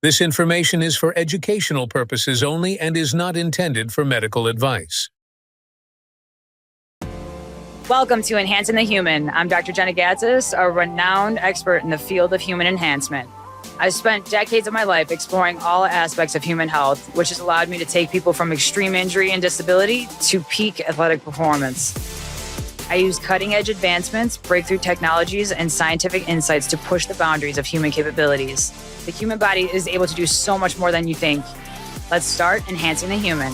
This information is for educational purposes only and is not intended for medical advice. Welcome to Enhancing the Human. I'm Dr. Jena Gatzis, a renowned expert in the field of human enhancement. I've spent decades of my life exploring all aspects of human health, which has allowed me to take people from extreme injury and disability to peak athletic performance. I use cutting-edge advancements, breakthrough technologies, and scientific insights to push the boundaries of human capabilities. The human body is able to do so much more than you think. Let's start enhancing the human.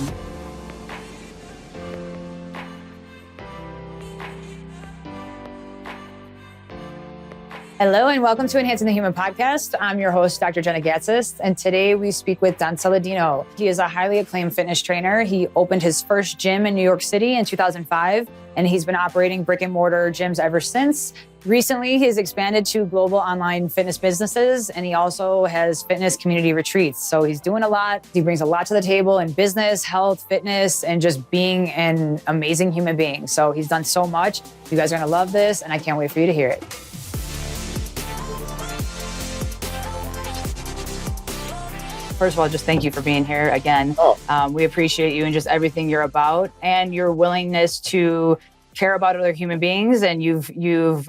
Hello and welcome to Enhancing the Human podcast. I'm your host, Dr. Jena Gatzis, and today we speak with Don Saladino. He is a highly acclaimed fitness trainer. He opened his first gym in New York City in 2005, and he's been operating brick and mortar gyms ever since. Recently, he's expanded to global online fitness businesses, and he also has fitness community retreats. So he's doing a lot. He brings a lot to the table in business, health, fitness, and just being an amazing human being. So he's done so much. You guys are gonna love this, and I can't wait for you to hear it. First of all, just thank you for being here again. We appreciate you and just everything you're about and your willingness to care about other human beings. And you've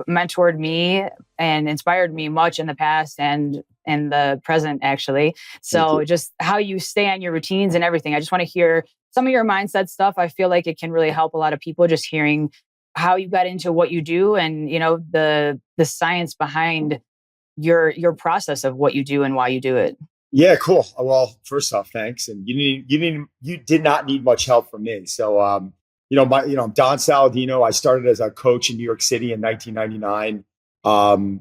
mentored me and inspired me much in the past and in the present, actually. So just how you stay on your routines and everything. I just want to hear some of your mindset stuff. I feel like it can really help a lot of people just hearing how you got into what you do and, you know, the science behind your process of what you do and why you do it. Yeah, cool. Well, first off, thanks. And you did not need much help from me. So, I'm Don Saladino. I started as a coach in New York City in 1999.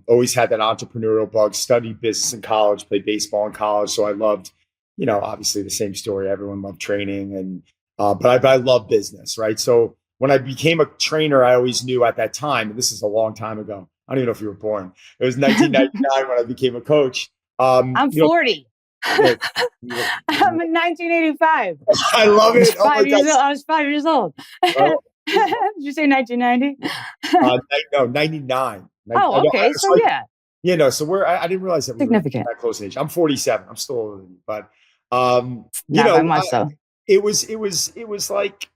Always had that entrepreneurial bug, studied business in college, played baseball in college. So I loved, obviously the same story. Everyone loved training but I love business, right? So when I became a trainer, I always knew at that time, and this is a long time ago. I don't even know if you were born. It was 1999 when I became a coach. I'm 40. I'm in 1985. I love it. I was 5 years old. Oh. Did you say 1990? No, 99. Oh, okay. So yeah. So I didn't realize that we were that close in age. I'm 47. I'm still older than you, but it was like,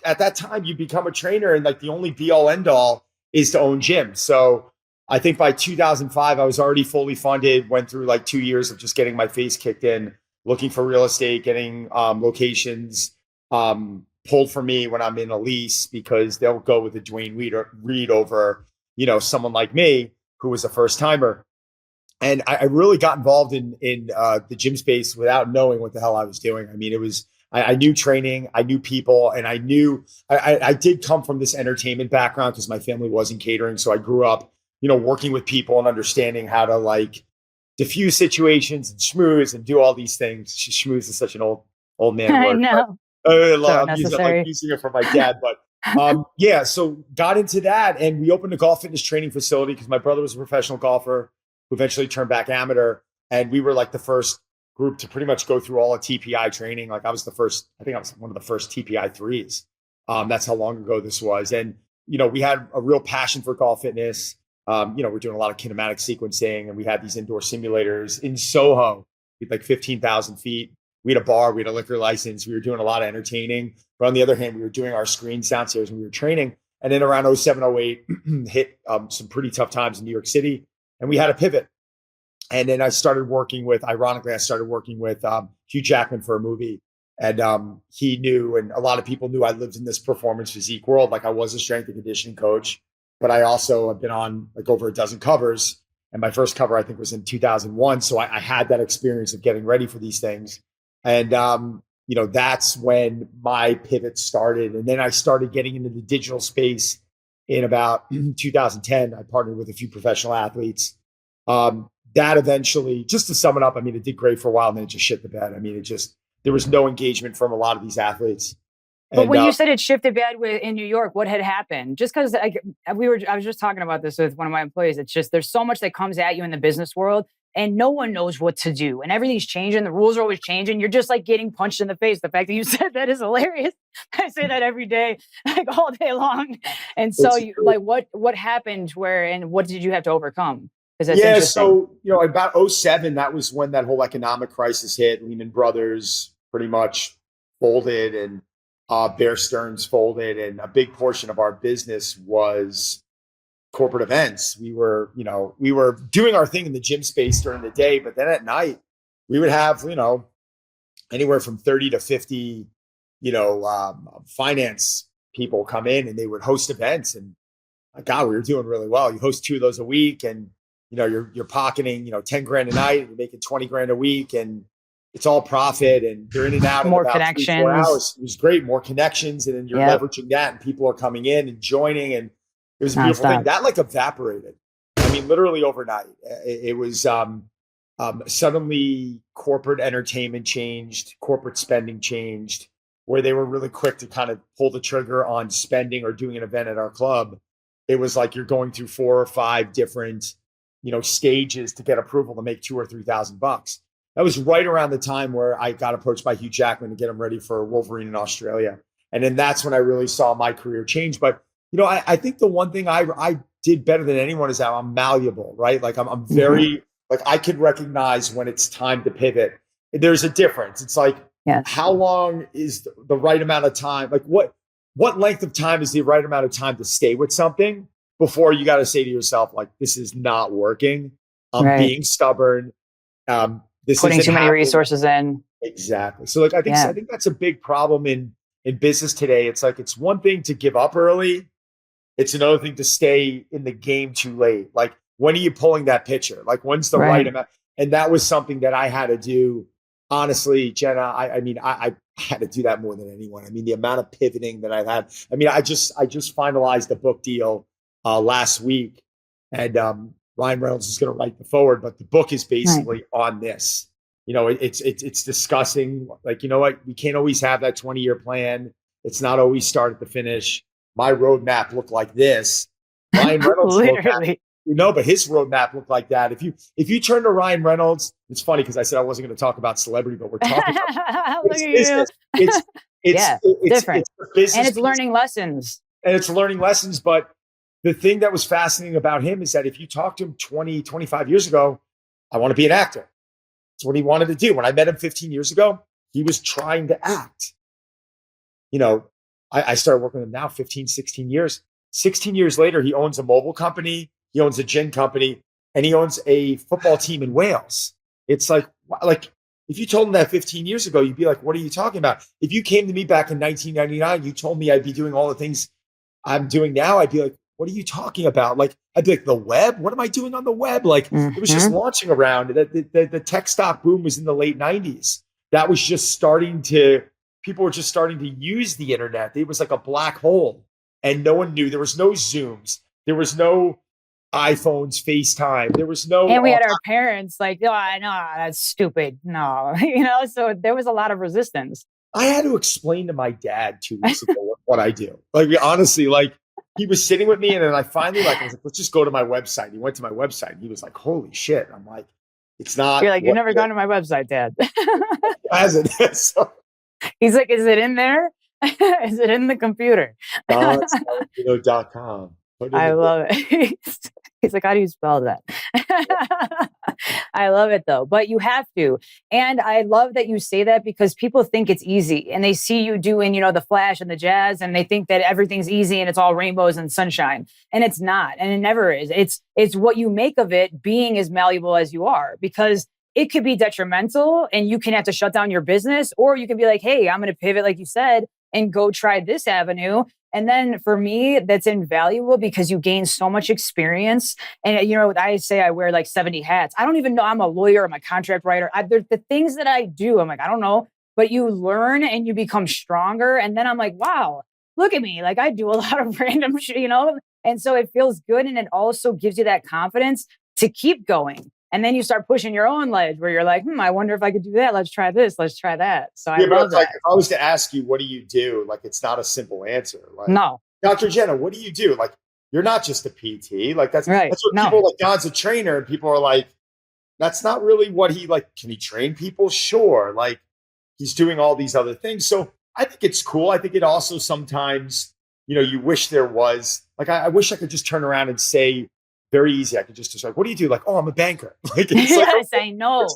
at that time you become a trainer and like the only be all end all is to own gyms. So I think by 2005, I was already fully funded, went through like 2 years of just getting my face kicked in, looking for real estate, getting locations pulled for me when I'm in a lease because they'll go with a Dwayne Reed over, someone like me who was a first timer. And I really got involved in the gym space without knowing what the hell I was doing. I mean, it was, I knew training, I knew people, and I knew I did come from this entertainment background because my family was in catering. So I grew up working with people and understanding how to like diffuse situations and schmooze and do all these things. Schmooze is such an old man word. I know. I'm using it for my dad, but so got into that and we opened a golf fitness training facility because my brother was a professional golfer who eventually turned back amateur. And we were like the first group to pretty much go through all of TPI training. Like I was one of the first TPI 3s. That's how long ago this was. And, we had a real passion for golf fitness. We're doing a lot of kinematic sequencing and we had these indoor simulators in Soho with like 15,000 feet. We had a bar, we had a liquor license. We were doing a lot of entertaining, but on the other hand, we were doing our screens downstairs and we were training. And then around 07, 08 hit some pretty tough times in New York City and we had a pivot. And then I started working with Hugh Jackman for a movie. And he knew, and a lot of people knew I lived in this performance physique world. Like I was a strength and conditioning coach. But I also have been on like over a dozen covers. And my first cover, I think, was in 2001. So I had that experience of getting ready for these things. And, that's when my pivot started. And then I started getting into the digital space in about 2010. I partnered with a few professional athletes. That eventually, just to sum it up, I mean, it did great for a while and then it just shit the bed. I mean, there was no engagement from a lot of these athletes. But when you said it shifted bad in New York, what had happened? Just because I was just talking about this with one of my employees. It's just there's so much that comes at you in the business world, and no one knows what to do, and everything's changing. The rules are always changing. You're just like getting punched in the face. The fact that you said that is hilarious. I say that every day, like all day long. And so, what happened? And what did you have to overcome? Because that's interesting. So, about '07, that was when that whole economic crisis hit. Lehman Brothers pretty much folded, and Bear Stearns folded. And a big portion of our business was corporate events. We were doing our thing in the gym space during the day, but then at night we would have, anywhere from 30 to 50, finance people come in, and they would host events. And God, we were doing really well. You host 2 of those a week, and you're pocketing, 10 grand a night, and you're making 20 grand a week, and it's all profit, and you're in and out more in about connections. 3-4 hours. It was great. More connections. And then you're leveraging that, and people are coming in and joining. And it was a beautiful thing that evaporated. I mean, literally overnight. It was, suddenly corporate entertainment changed, corporate spending changed, where they were really quick to kind of pull the trigger on spending or doing an event at our club. It was like you're going through 4 or 5 different, stages to get approval to make $2,000 or $3,000. That was right around the time where I got approached by Hugh Jackman to get him ready for Wolverine in Australia. And then that's when I really saw my career change. But, I think the one thing I did better than anyone is that I'm malleable, right? Like I'm very, like I could recognize when it's time to pivot. There's a difference. It's like, how long is the right amount of time? Like what length of time is the right amount of time to stay with something before you got to say to yourself, like, this is not working. I'm being stubborn. This putting too many happening. Resources in. Exactly. So like, I think that's a big problem in business today. It's like, it's one thing to give up early. It's another thing to stay in the game too late. Like, when are you pulling that pitcher? Like, when's the right amount? And that was something that I had to do. Honestly, Jena, I had to do that more than anyone. I mean, the amount of pivoting that I've had. I mean, I just finalized a book deal last week, and Ryan Reynolds is going to write the forward, but the book is basically on this. It's discussing, like, we can't always have that 20-year plan. It's not always start at the finish. My roadmap looked like this. Ryan Reynolds literally. but his roadmap looked like that. If you turn to Ryan Reynolds, it's funny because I said I wasn't going to talk about celebrity, but we're talking about business. It's different. It's business, and it's learning lessons. And it's learning lessons. But the thing that was fascinating about him is that if you talk to him 20, 25 years ago, I want to be an actor. That's what he wanted to do. When I met him 15 years ago, he was trying to act. I started working with him now 15, 16 years. 16 years later, he owns a mobile company, he owns a gin company, and he owns a football team in Wales. It's like if you told him that 15 years ago, you'd be like, what are you talking about? If you came to me back in 1999, you told me I'd be doing all the things I'm doing now, I'd be like, what are you talking about? Like, I'd be like, the web? What am I doing on the web? Like, it was just launching around. The tech stock boom was in the late 90s. That was just people were just starting to use the internet. It was like a black hole, and no one knew. There was no Zooms. There was no iPhones, FaceTime. There was no. And we had our parents like, oh, I know that's stupid. No, so there was a lot of resistance. I had to explain to my dad 2 weeks ago what I do. Like, honestly, like, he was sitting with me, and then I finally, I was like, let's just go to my website. He went to my website, and he was like, holy shit. I'm like, it's not. You're like, you've never gone to my website, Dad. Hasn't. So, he's like, is it in there? Is it in the computer? Saladino.com. I love it. He's like, how do you spell that? I love it though, but you have to. And I love that you say that because people think it's easy and they see you doing, the flash and the jazz, and they think that everything's easy and it's all rainbows and sunshine. And it's not. And it never is. It's what you make of it being as malleable as you are, because it could be detrimental and you can have to shut down your business, or you can be like, hey, I'm going to pivot, like you said, and go try this avenue. And then for me, that's invaluable because you gain so much experience. And, I say I wear like 70 hats. I don't even know I'm a lawyer, I'm a contract writer. The things that I do, I'm like, I don't know, but you learn and you become stronger. And then I'm like, wow, look at me. Like, I do a lot of random shit, And so it feels good. And it also gives you that confidence to keep going. And then you start pushing your own ledge where you're like, I wonder if I could do that. Let's try this. Let's try that. So I love that. Like, if I was to ask you, what do you do? Like, it's not a simple answer. Like, no. Dr. Jena, what do you do? Like, you're not just a PT. Like, that's right. That's what people like. Don's a trainer, and people are like, that's not really what he like. Can he train people? Sure. Like, he's doing all these other things. So I think it's cool. I think it also sometimes, you wish there was, like, I wish I could just turn around and say, very easy. I could just describe, what do you do? Like, oh, I'm a banker. Like, yes, I know.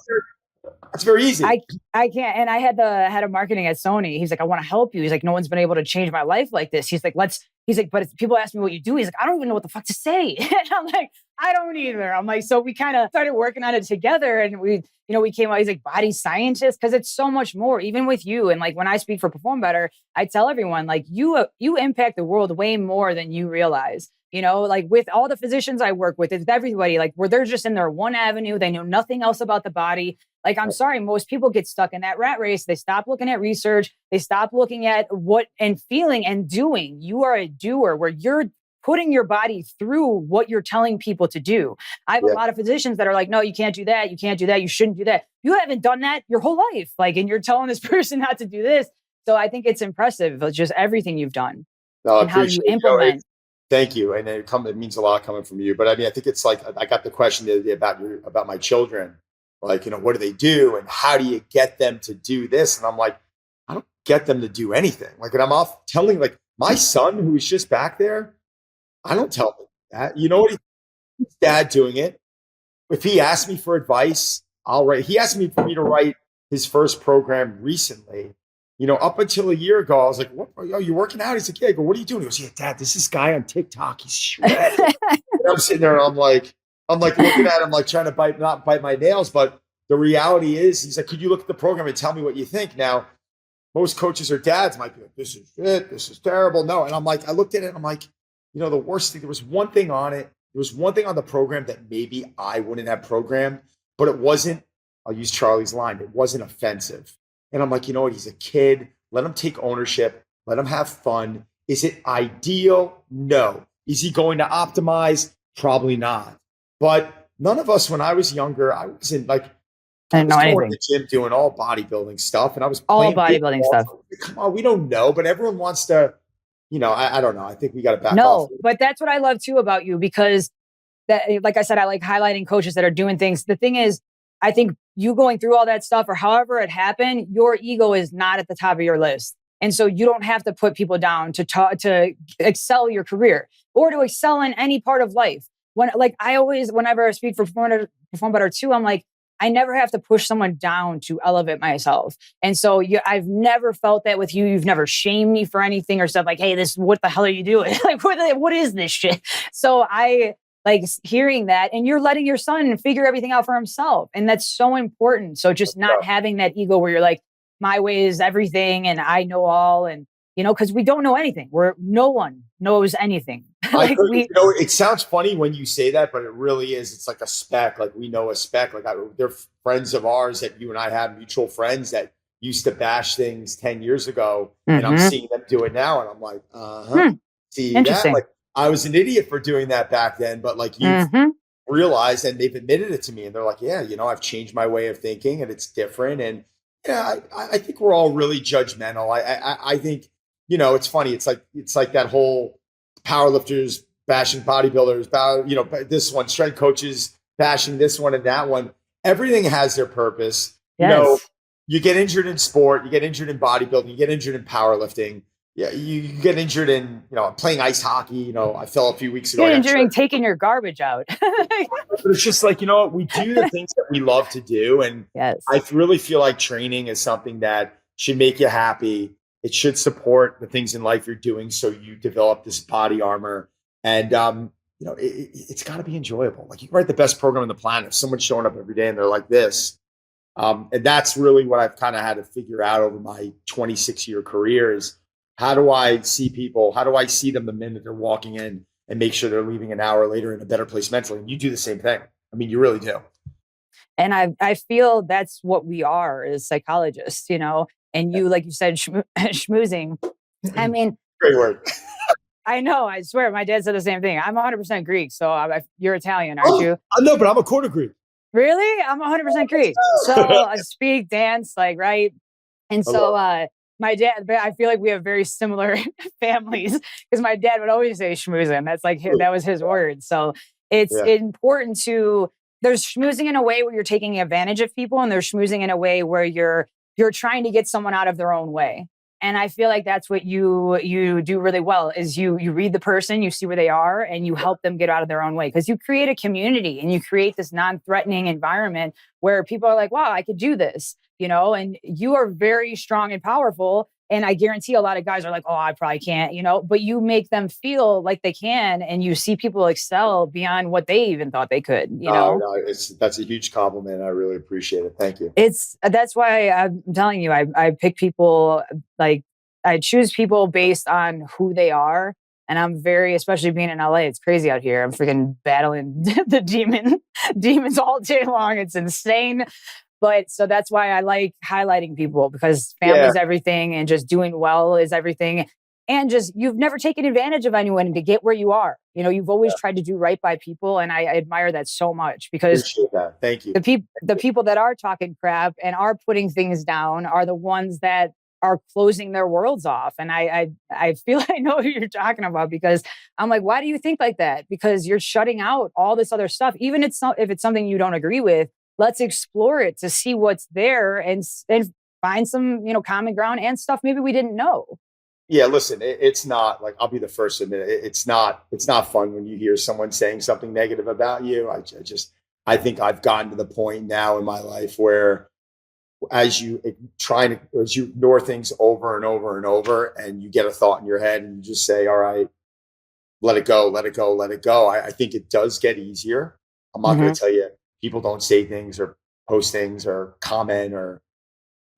It's very easy. I can't. And I had the head of marketing at Sony. He's like, I want to help you. He's like, no one's been able to change my life like this. He's like, but if people ask me what you do, he's like, I don't even know what the fuck to say. And I'm like, I don't either. I'm like, so we kind of started working on it together, and we came out, he's like body scientist, because it's so much more, even with you. And like, when I speak for Perform Better, I tell everyone, like, you impact the world way more than you realize. Like with all the physicians I work with, it's everybody, like, where they're just in their one avenue. They know nothing else about the body. Like, I'm sorry, most people get stuck in that rat race. They stop looking at research. They stop looking at what and feeling and doing. You are a doer, where you're putting your body through what you're telling people to do. I have a lot of physicians that are like, no, you can't do that. You can't do that. You shouldn't do that. You haven't done that your whole life. Like, and you're telling this person not to do this. So I think it's impressive. It's just everything you've done and how you implement. Thank you. And it means a lot coming from you. But I mean, I think it's like, I got the question the other day about my children. Like, what do they do? And how do you get them to do this? And I'm like, I don't get them to do anything. Like, and I'm off telling, like, my son, who's just back there, I don't tell him that. You know what? His dad doing it. If he asks me for advice, I'll write. He asked me for me to write his first program recently. Up until a year ago, I was like, "What? Are you working out?" He's like, "Yeah." I go, "What are you doing?" He goes, "Yeah, Dad, this is guy on TikTok. He's shredded." And I'm sitting there, and I'm like looking at him, like trying to not bite my nails. But the reality is, he's like, "Could you look at the program and tell me what you think?" Now, most coaches or dads might be like, "This is shit. This is terrible." No, and I'm like, I looked at it, and I'm like, the worst thing. There was one thing on it. There was one thing on the program that maybe I wouldn't have programmed, but it wasn't. I'll use Charlie's line. It wasn't offensive. And I'm like, you know what? He's a kid. Let him take ownership. Let him have fun. Is it ideal? No. Is he going to optimize? Probably not. But none of us, when I was younger, I wasn't like, I was going to the gym doing all bodybuilding stuff. And I was all bodybuilding stuff. Come on, we don't know, but everyone wants to, I don't know. I think we got to back off. No, but that's what I love too about you, because that, like I said, I like highlighting coaches that are doing things. The thing is, I think you going through all that stuff, or however it happened, your ego is not at the top of your list. And so you don't have to put people down to excel your career or to excel in any part of life. Whenever I speak for Perform Better too, I'm like, I never have to push someone down to elevate myself. And so I've never felt that with you. You've never shamed me for anything or stuff like, hey, what the hell are you doing? Like, what is this shit? So I like hearing that, and you're letting your son figure everything out for himself. And that's so important. So just not having that ego where you're like, my way is everything and I know all. And, because we don't know anything. No one knows anything. It sounds funny when you say that, but it really is. It's like a speck. Like, we know a speck. Like, they're friends of ours that you and I have, mutual friends that used to bash things 10 years ago. And I'm seeing them do it now. And I'm like, see that? Like, I was an idiot for doing that back then, but like, you've realized, and they've admitted it to me, and they're like, yeah, I've changed my way of thinking and it's different. And yeah, I think we're all really judgmental. I think, it's funny. It's like that whole powerlifters bashing bodybuilders, this one, strength coaches bashing this one and that one. Everything has their purpose. Yes. You get injured in sport, you get injured in bodybuilding, you get injured in powerlifting. Yeah, you get injured in, playing ice hockey. I fell a few weeks ago. You're injuring taking your garbage out. But it's just like, we do the things that we love to do. And yes. I really feel like training is something that should make you happy. It should support the things in life you're doing, so you develop this body armor. And, it's got to be enjoyable. Like, you can write the best program on the planet. If someone's showing up every day and they're like this, and that's really what I've kind of had to figure out over my 26-year career is, how do I see people? How do I see them the minute they're walking in and make sure they're leaving an hour later in a better place mentally? And you do the same thing. I mean, you really do. And I feel that's what we are as psychologists, and you, like you said, schmoozing. I mean, great word. I know. I swear. My dad said the same thing. I'm 100% Greek. So you're Italian, aren't you? No, but I'm a quarter Greek. Really? I'm 100% Greek. So I speak, dance, right. And so, my dad, I feel like we have very similar families, because my dad would always say schmoozing. That's like that was his word. So it's important there's schmoozing in a way where you're taking advantage of people, and there's schmoozing in a way where you're trying to get someone out of their own way. And I feel like that's what you do really well is you read the person, you see where they are, and you help them get out of their own way, because you create a community and you create this non-threatening environment where people are like, wow, I could do this, and you are very strong and powerful. And I guarantee a lot of guys are like, oh, I probably can't, but you make them feel like they can, and you see people excel beyond what they even thought they could, No, that's a huge compliment. I really appreciate it. Thank you. That's why I'm telling you, I pick people, like, I choose people based on who they are. And I'm especially being in LA, it's crazy out here. I'm freaking battling the demons all day long. It's insane. But so that's why I like highlighting people, because family's everything and just doing well is everything. And just, you've never taken advantage of anyone to get where you are. You've always tried to do right by people. And I admire that so much, because appreciate that. Thank you. The people that are talking crap and are putting things down are the ones that are closing their worlds off. And I feel I know who you're talking about, because I'm like, why do you think like that? Because you're shutting out all this other stuff. Even if it's something you don't agree with, let's explore it to see what's there and find some, common ground and stuff maybe we didn't know. Yeah, listen, it's not like, I'll be the first to admit it. It's not fun when you hear someone saying something negative about you. I think I've gotten to the point now in my life where as you ignore things over and over and over, and you get a thought in your head and you just say, all right, let it go, let it go, let it go. I think it does get easier. I'm not going to tell you people don't say things or post things or comment or,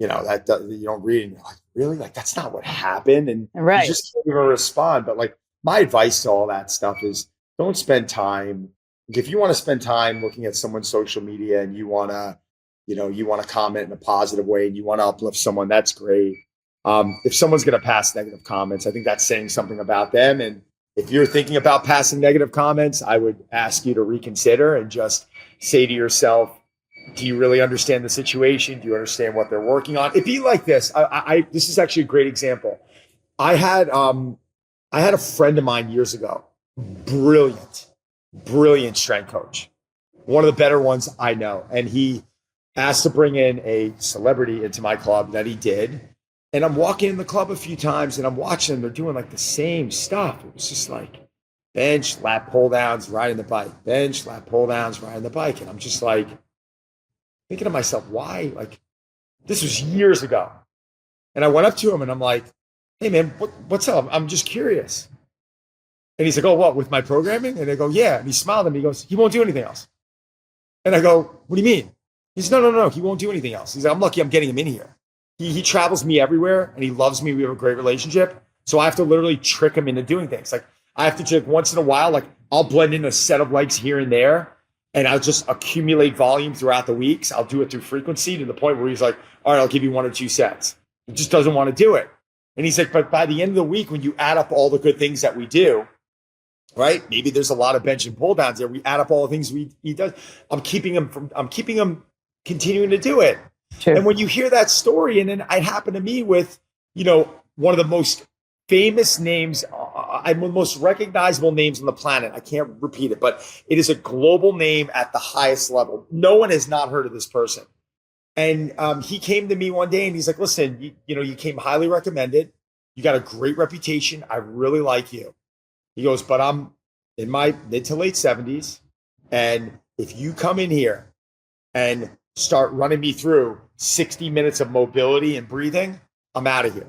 that you don't read, and you're like, really? Like, that's not what happened. And you just can't even respond. But like, my advice to all that stuff is, don't spend time. If you want to spend time looking at someone's social media and you want to comment in a positive way and you want to uplift someone, that's great. If someone's going to pass negative comments, I think that's saying something about them. And if you're thinking about passing negative comments, I would ask you to reconsider and just say to yourself, do you really understand the situation? Do you understand what they're working on? It'd be like this. This is actually a great example. I had a friend of mine years ago, brilliant strength coach, one of the better ones I know. And he asked to bring in a celebrity into my club, that he did. And I'm walking in the club a few times and I'm watching them. They're doing like the same stuff. It was just like bench, lat pull downs, riding the bike, bench, lat pull downs, riding the bike. And I'm just like thinking to myself, why? Like, this was years ago. And I went up to him and I'm like, hey man, what's up? I'm just curious. And he's like, oh, what, with my programming? And I go, yeah. And he smiled at me. He goes, he won't do anything else. And I go, what do you mean? He says, no, he won't do anything else. He's like, I'm lucky I'm getting him in here. He travels me everywhere and he loves me. We have a great relationship. So I have to literally trick him into doing things. Like, I have to once in a while, like, I'll blend in a set of legs here and there, and I'll just accumulate volume throughout the weeks. I'll do it through frequency to the point where he's like, all right, I'll give you 1 or 2 sets. He just doesn't want to do it. And he's like, but by the end of the week, when you add up all the good things that we do, right? Maybe there's a lot of bench and pull downs there. We add up all the things he does. I'm keeping him continuing to do it. Sure. And when you hear that story, and then it happened to me with, one of the most famous names, one of the most recognizable names on the planet. I can't repeat it, but it is a global name at the highest level. No one has not heard of this person. And he came to me one day and he's like, listen, you came highly recommended. You got a great reputation. I really like you. He goes, but I'm in my mid to late 70s. And if you come in here and start running me through 60 minutes of mobility and breathing, I'm out of here.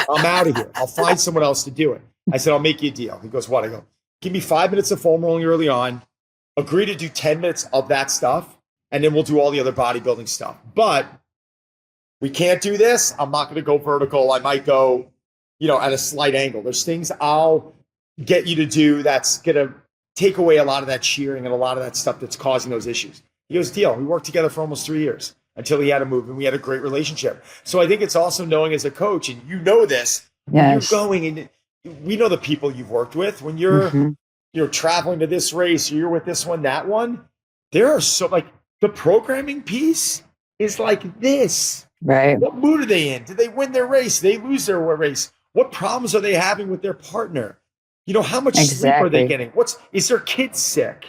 I'm out of here. I'll find someone else to do it. I said, I'll make you a deal. He goes, what? I go, give me 5 minutes of foam rolling early on. Agree to do 10 minutes of that stuff. And then we'll do all the other bodybuilding stuff. But we can't do this. I'm not going to go vertical. I might go, at a slight angle. There's things I'll get you to do that's going to take away a lot of that shearing and a lot of that stuff that's causing those issues. He goes, deal. We worked together for almost 3 years until he had to move, and we had a great relationship. So I think it's also knowing as a coach, and this, yes, you're going, and we know the people you've worked with. When you're traveling to this race, you're with this one, that one, there are so, like, the programming piece is like this. Right. What mood are they in? Did they win their race? Did they lose their race? What problems are they having with their partner? How much sleep are they getting? Is their kid sick?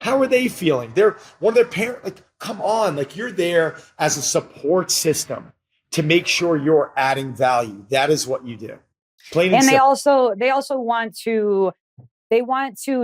How are they feeling? They're one of their parents. Like, come on, like, you're there as a support system to make sure you're adding value. That is what you do. Plain and simple. they also want to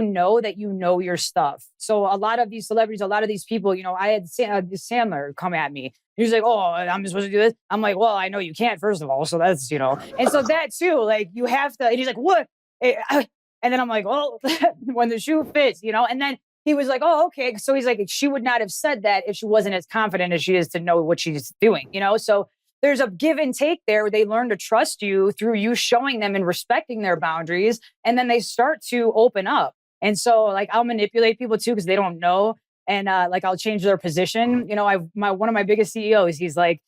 know that you know your stuff. So a lot of these celebrities, a lot of these people, I had Sandler come at me. He's like, "Oh, I'm supposed to do this." I'm like, "Well, I know you can't, first of all." So that's, and so that too, like you have to, and he's like, "What?" And then I'm like, "Oh, when the shoe fits, and then he was like, "Oh, okay." So he's like, she would not have said that if she wasn't as confident as she is to know what she's doing, So there's a give and take there where they learn to trust you through you showing them and respecting their boundaries. And then they start to open up. And so like I'll manipulate people too because they don't know. And like I'll change their position. One of my biggest CEOs, he's like,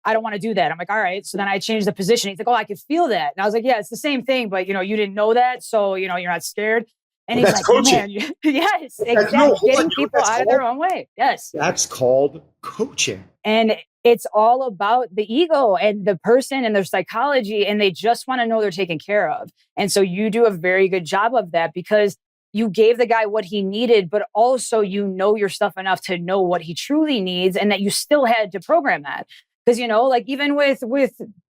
"I don't want to do that." I'm like, "All right." So then I changed the position. He's like, "Oh, I could feel that." And I was like, "Yeah, it's the same thing, but you didn't know that. So, you're not scared." And he's That's like, coaching. "Man, yes, exactly. Getting people out of their own way." Yes. That's called coaching. And it's all about the ego and the person and their psychology, and they just want to know they're taken care of. And so you do a very good job of that because you gave the guy what he needed, but also your stuff enough to know what he truly needs, and that you still had to program that. Because like even with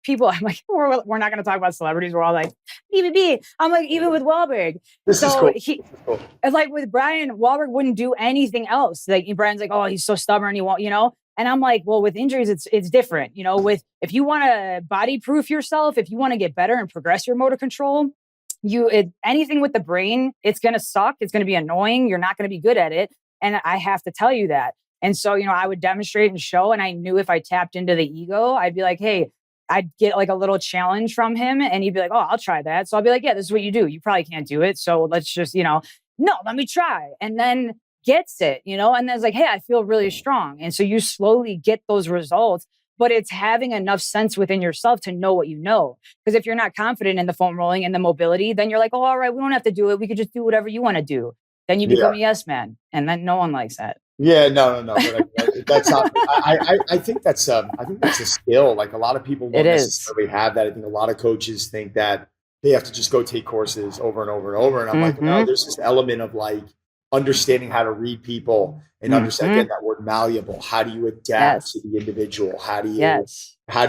people, I'm like, we're not going to talk about celebrities. We're all like, BBB. I'm like, even with Wahlberg. This is cool. Like with Brian, Wahlberg wouldn't do anything else. Like Brian's like, "Oh, he's so stubborn. He won't, And I'm like, well, with injuries, it's different. If you want to body proof yourself, if you want to get better and progress your motor control, anything with the brain, it's going to suck. It's going to be annoying. You're not going to be good at it. And I have to tell you that. And so, I would demonstrate and show, and I knew if I tapped into the ego, I'd be like, hey, I'd get like a little challenge from him, and he'd be like, "Oh, I'll try that." So I'll be like, "Yeah, this is what you do. You probably can't do it. So let's just, no, let me try." And then gets it, and then it's like, "Hey, I feel really strong." And so you slowly get those results, but it's having enough sense within yourself to know what you know. Because if you're not confident in the foam rolling and the mobility, then you're like, "Oh, all right, we don't have to do it. We could just do whatever you want to do." Then you become a yes man. And then no one likes that. Yeah, no. But that's not. I think that's a skill. Like a lot of people don't necessarily have that. I think a lot of coaches think that they have to just go take courses over and over and over. And I'm like, no, there's this element of like understanding how to read people and understand that word malleable. How do you adapt to the individual? How do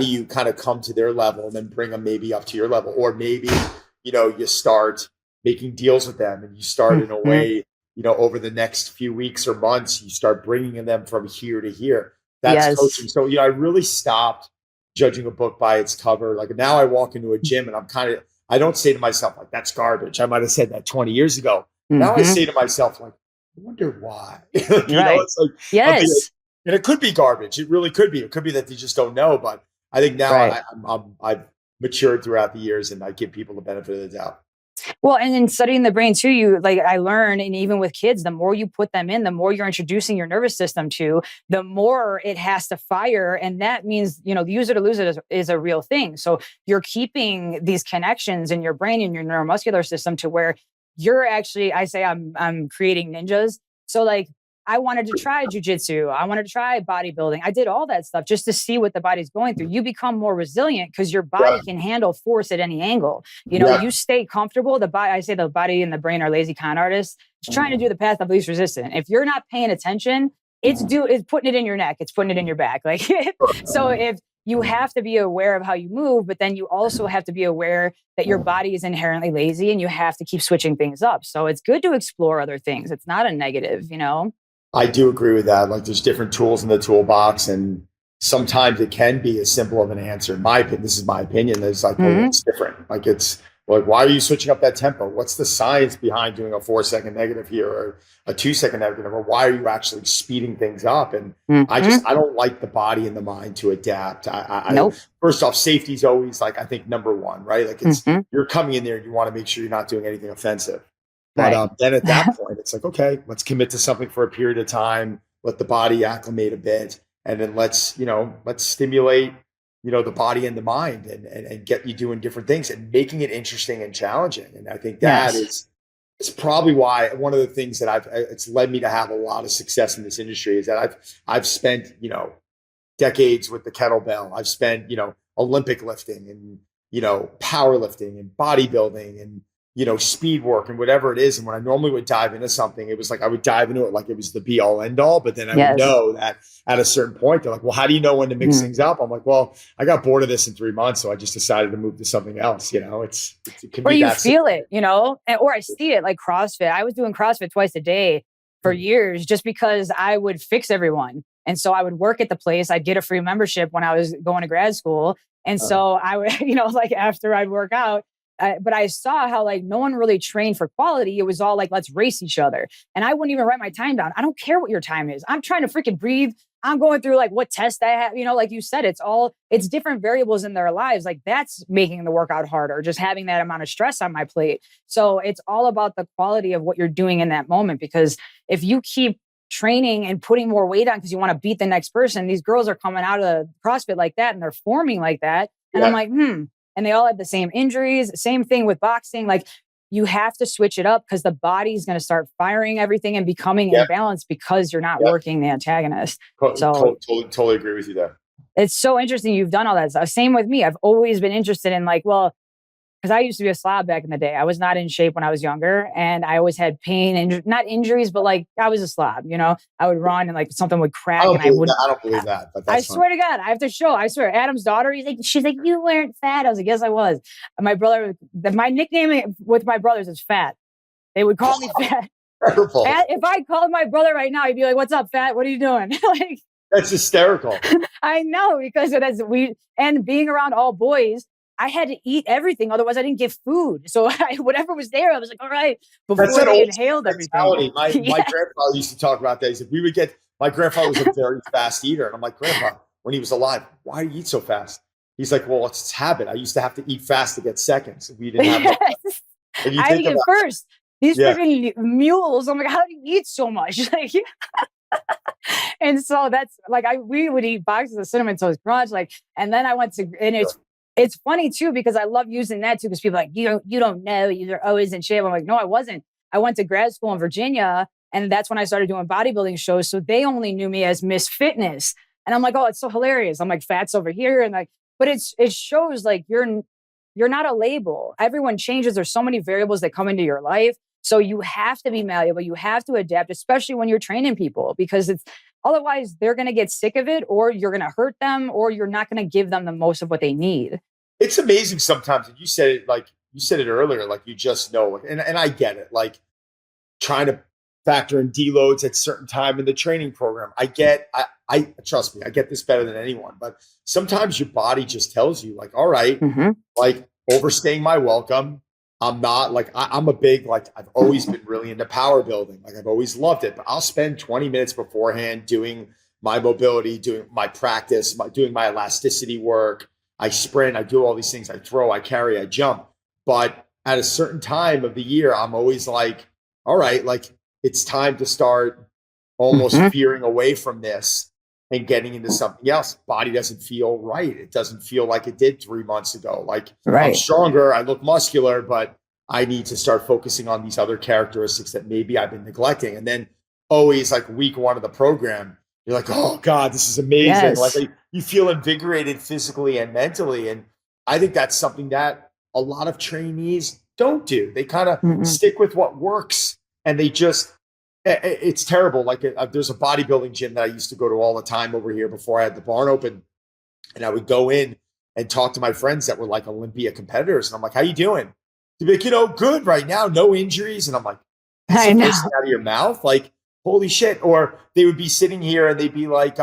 you kind of come to their level and then bring them maybe up to your level, or maybe you start making deals with them and you start in a way. Over the next few weeks or months, you start bringing them from here to here. That's coaching. So, I really stopped judging a book by its cover. Like now I walk into a gym and I don't say to myself, like, that's garbage. I might've said that 20 years ago. Now I say to myself, like, I wonder why. It's like, yes. And it could be garbage. It really could be. It could be that they just don't know. But I think now I've matured throughout the years, and I give people the benefit of the doubt. Well, and in studying the brain too, I learn, and even with kids, the more you put them in, the more you're introducing your nervous system to, the more it has to fire. And that means, the use it or lose it is a real thing. So you're keeping these connections in your brain and your neuromuscular system to where you're actually, I say I'm creating ninjas. So like, I wanted to try jujitsu. I wanted to try bodybuilding. I did all that stuff just to see what the body's going through. You become more resilient because your body can handle force at any angle. You stay comfortable. I say the body and the brain are lazy con artists. It's trying to do the path of least resistance. If you're not paying attention, it's putting it in your neck. It's putting it in your back. So if you have to be aware of how you move, but then you also have to be aware that your body is inherently lazy and you have to keep switching things up. So it's good to explore other things. It's not a negative, I do agree with that. Like there's different tools in the toolbox, and sometimes it can be as simple of an answer. In my opinion, this is my opinion. It's like, well, it's different. Like it's like, why are you switching up that tempo? What's the science behind doing a 4-second negative here or a 2-second negative? Or why are you actually speeding things up? And I don't like the body and the mind to adapt. First off, safety is always like, I think number one, right? Like it's, you're coming in there and you want to make sure you're not doing anything offensive. But then at that point, it's like, okay, let's commit to something for a period of time. Let the body acclimate a bit. And then let's stimulate, the body and the mind and get you doing different things and making it interesting and challenging. And I think that is probably why one of the things that it's led me to have a lot of success in this industry is that I've spent, decades with the kettlebell. I've spent, Olympic lifting and, powerlifting and bodybuilding and speed work and whatever it is. And when I normally would dive into something, it was like I would dive into it like it was the be all end all. But then I would know that at a certain point, they're like, well, how do you know when to mix things up? I'm like, well, I got bored of this in 3 months, so I just decided to move to something else. It can or be you that feel it, or I see it like CrossFit. I was doing CrossFit twice a day for years just because I would fix everyone. And so I would work at the place. I'd get a free membership when I was going to grad school. And so I would, like after I'd work out, but I saw how like no one really trained for quality. It was all like, let's race each other. And I wouldn't even write my time down. I don't care what your time is. I'm trying to freaking breathe. I'm going through like what test I have, like you said, it's different variables in their lives. Like that's making the workout harder, just having that amount of stress on my plate. So it's all about the quality of what you're doing in that moment. Because if you keep training and putting more weight on because you want to beat the next person, these girls are coming out of CrossFit like that and they're forming like that. And I'm like, and they all have the same injuries. Same thing with boxing. Like you have to switch it up because the body's going to start firing everything and becoming imbalanced because you're not working the antagonist. Totally agree with you there. It's so interesting you've done all that stuff. Same with me. I've always been interested in like, well, because I used to be a slob back in the day. I was not in shape when I was younger, and I always had pain and not injuries, but like I was a slob. I would run and like something would crack, and I don't believe that. But I swear to God, I have to show. I swear, Adam's daughter. She's like, you weren't fat. I was like, yes, I was. And my brother, my nickname with my brothers is Fat. They would call me Fat. If I called my brother right now, he'd be like, "What's up, Fat? What are you doing?" Like that's hysterical. I know because and being around all boys. I had to eat everything. Otherwise, I didn't get food. So whatever was there, I was like, all right, before they inhaled everything. My grandfather used to talk about that. He said, my grandfather was a very fast eater. And I'm like, Grandpa, when he was alive, why do you eat so fast? He's like, well, it's habit. I used to have to eat fast to get seconds. We didn't have I had to get first. These freaking mules. I'm like, how do you eat so much? Like, and so that's like, we would eat boxes of Cinnamon Toast Crunch. Like, and then I went to, and it's funny too, because I love using that too, because people are like, you don't know, you're always in shape. I'm like, no, I wasn't. I went to grad school in Virginia, and that's when I started doing bodybuilding shows. So they only knew me as Miss Fitness. And I'm like, oh, it's so hilarious. I'm like, fat's over here. And like, but it shows like you're not a label. Everyone changes. There's so many variables that come into your life. So you have to be malleable. You have to adapt, especially when you're training people, because otherwise they're going to get sick of it, or you're going to hurt them, or you're not going to give them the most of what they need. It's amazing sometimes. And you said it earlier, like you just know, and I get it. Like trying to factor in deloads at certain time in the training program. I trust me, I get this better than anyone, but sometimes your body just tells you like, all right, like overstaying my welcome. I'm not like, I'm a big, like I've always been really into power building. Like I've always loved it, but I'll spend 20 minutes beforehand doing my mobility, doing my practice, doing my elasticity work. I sprint, I do all these things. I throw, I carry, I jump. But at a certain time of the year, I'm always like, all right, like it's time to start almost veering away from this and getting into something else. Body doesn't feel right. It doesn't feel like it did 3 months ago. Like I'm stronger, I look muscular, but I need to start focusing on these other characteristics that maybe I've been neglecting. And then always like week one of the program, you're like, oh God, this is amazing. Yes. Like you feel invigorated physically and mentally. And I think that's something that a lot of trainees don't do. They kind of stick with what works, and they just, it's terrible. Like there's a bodybuilding gym that I used to go to all the time over here before I had the barn open. And I would go in and talk to my friends that were like Olympia competitors. And I'm like, how you doing? They'd be like, good right now, no injuries. And I'm like, that's the first thing out of your mouth? Like, holy shit. Or they would be sitting here and they'd be like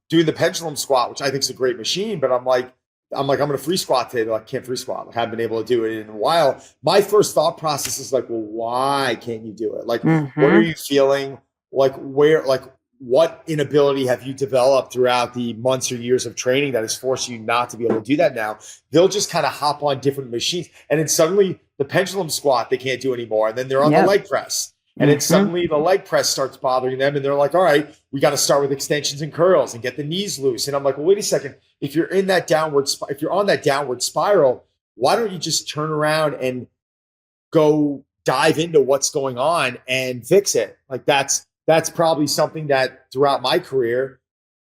doing the pendulum squat, which I think is a great machine. But I'm going to free squat today. They're like, can't free squat. I haven't been able to do it in a while. My first thought process is like, well, why can't you do it? Like, what are you feeling? Like what inability have you developed throughout the months or years of training that is forcing you not to be able to do that now? They'll just kind of hop on different machines. And then suddenly the pendulum squat, they can't do anymore. And then they're on the leg press. And then suddenly the leg press starts bothering them. And they're like, all right, we got to start with extensions and curls and get the knees loose. And I'm like, well, wait a second. If you're on that downward spiral, why don't you just turn around and go dive into what's going on and fix it? Like that's probably something that throughout my career,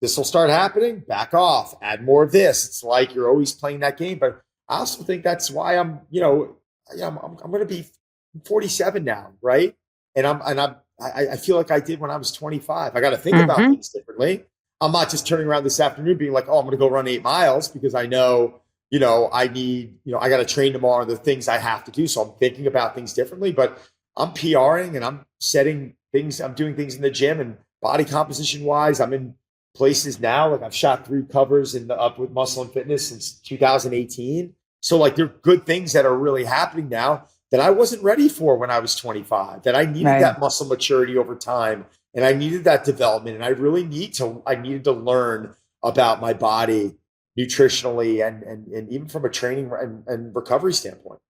this will start happening, back off, add more of this. It's like you're always playing that game. But I also think that's why I'm going to be I'm 47 now, right? And I feel like I did when I was 25. I got to think about things differently. I'm not just turning around this afternoon being like, oh, I'm going to go run 8 miles because I know, I need, I got to train tomorrow, the things I have to do. So I'm thinking about things differently, but I'm PRing and I'm setting things, I'm doing things in the gym and body composition wise. I'm in places now. Like I've shot 3 covers in the Up with Muscle and Fitness since 2018. So like there are good things that are really happening now that I wasn't ready for when I was 25, that I needed that muscle maturity over time. And I needed that development. And I needed to learn about my body nutritionally and even from a training and recovery standpoint.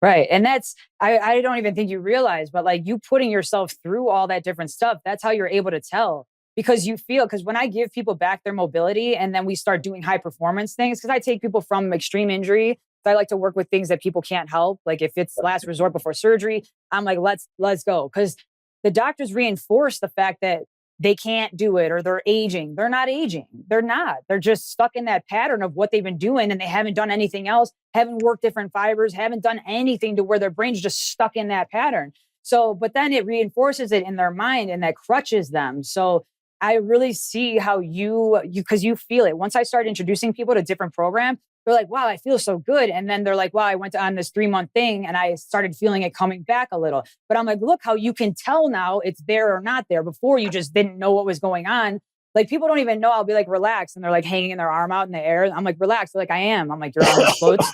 Right. And that's, I don't even think you realize, but like you putting yourself through all that different stuff, that's how you're able to tell because because when I give people back their mobility and then we start doing high performance things, because I take people from extreme injury, I like to work with things that people can't help. Like if it's last resort before surgery, I'm like, let's go. Because the doctors reinforce the fact that they can't do it or they're aging. They're not aging. They're not. They're just stuck in that pattern of what they've been doing and they haven't done anything else, haven't worked different fibers, haven't done anything to where their brain's just stuck in that pattern. So, but then it reinforces it in their mind and that crutches them. So I really see how because you feel it. Once I started introducing people to different programs, they're like, wow, I feel so good. And then they're like, wow, I went on this 3-month thing and I started feeling it coming back a little. But I'm like, look how you can tell now it's there or not there. Before you just didn't know what was going on. Like people don't even know. I'll be like, relax. And they're like hanging their arm out in the air. I'm like, relax. They're like, I am. I'm like, your arm floats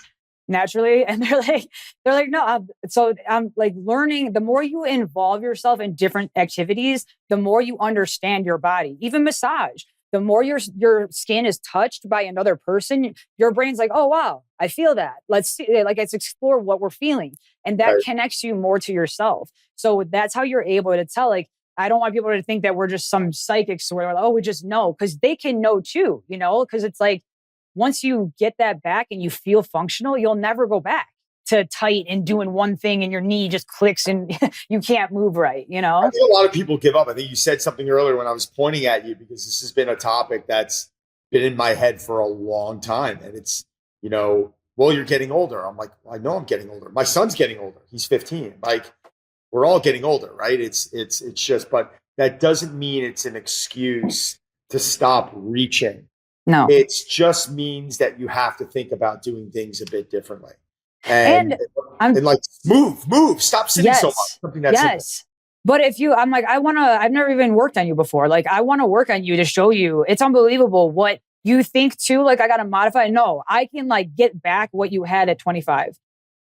naturally. And they're like, no. So I'm like learning, the more you involve yourself in different activities, the more you understand your body, even massage. The more your skin is touched by another person, your brain's like, oh, wow, I feel that. Let's see, like, let's explore what we're feeling. And that connects you more to yourself. So that's how you're able to tell, like, I don't want people to think that we're just some psychics where, like, oh, we just know, because they can know too, because it's like, once you get that back and you feel functional, you'll never go back to tight and doing one thing and your knee just clicks and you can't move right, I think a lot of people give up. I think you said something earlier when I was pointing at you, because this has been a topic that's been in my head for a long time. And it's, well, you're getting older. I'm like, I know I'm getting older. My son's getting older. He's 15. Like we're all getting older, right? It's just, but that doesn't mean it's an excuse to stop reaching. No, it just means that you have to think about doing things a bit differently. And like move, stop sitting so much. Something that's simple. But I've never even worked on you before. Like I want to work on you to show you. It's unbelievable what you think too. Like I got to modify. No, I can like get back what you had at 25.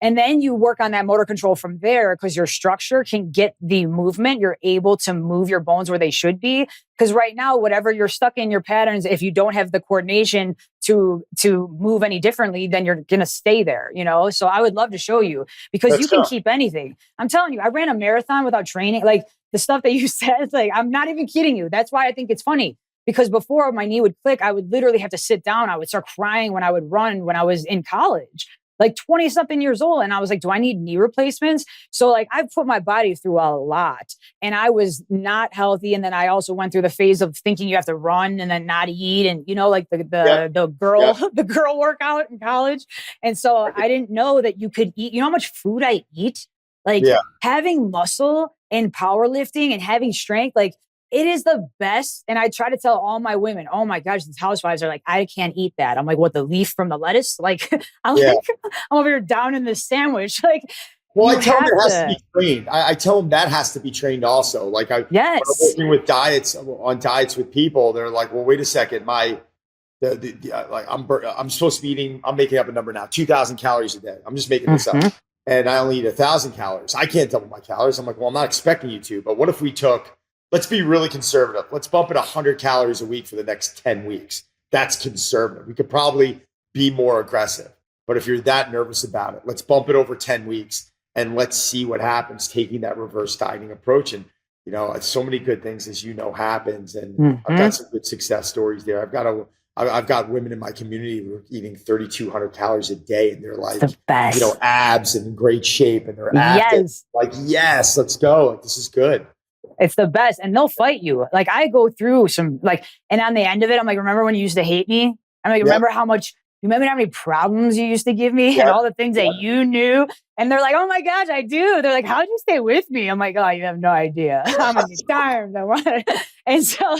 And then you work on that motor control from there because your structure can get the movement. You're able to move your bones where they should be. Because right now, whatever you're stuck in your patterns, if you don't have the coordination to move any differently, then you're going to stay there, So I would love to show you because you can keep anything. I'm telling you, I ran a marathon without training. Like the stuff that you said, like, I'm not even kidding you. That's why I think it's funny. Because before my knee would click, I would literally have to sit down. I would start crying when I would run when I was in college. Like 20 something years old. And I was like, do I need knee replacements? So like I've put my body through a lot and I was not healthy. And then I also went through the phase of thinking you have to run and then not eat. And like the girl workout in college. And so I didn't know that you could eat, how much food I eat? Like having muscle and powerlifting and having strength, like it is the best. And I try to tell all my women, oh my gosh, these housewives are like, I can't eat that. I'm like, what, the leaf from the lettuce? Like, I'm over here down in the sandwich. Like, well, I tell them it has to be trained. I tell them that has to be trained also. Like when I'm working with diets with people, they're like, well, wait a second. I'm supposed to be eating, I'm making up a number now, 2,000 calories a day. I'm just making this up. And I only eat 1,000 calories. I can't double my calories. I'm like, well, I'm not expecting you to, but what if we let's be really conservative. Let's bump it 100 calories a week for the next 10 weeks. That's conservative. We could probably be more aggressive. But if you're that nervous about it, let's bump it over 10 weeks and let's see what happens taking that reverse dieting approach. And, so many good things, as happens. And I've got some good success stories there. I've got women in my community who are eating 3,200 calories a day and they're like, abs and in great shape and they're active. Like, yes, let's go. Like, this is good. It's the best. And they'll fight you. Like I go through some and on the end of it, I'm like, remember when you used to hate me? I'm like, remember how much you remember how many problems you used to give me and all the things that you knew? And they're like, oh my gosh, I do. They're like, how'd you stay with me? I'm like, oh, you have no idea how many times I wanted. And so,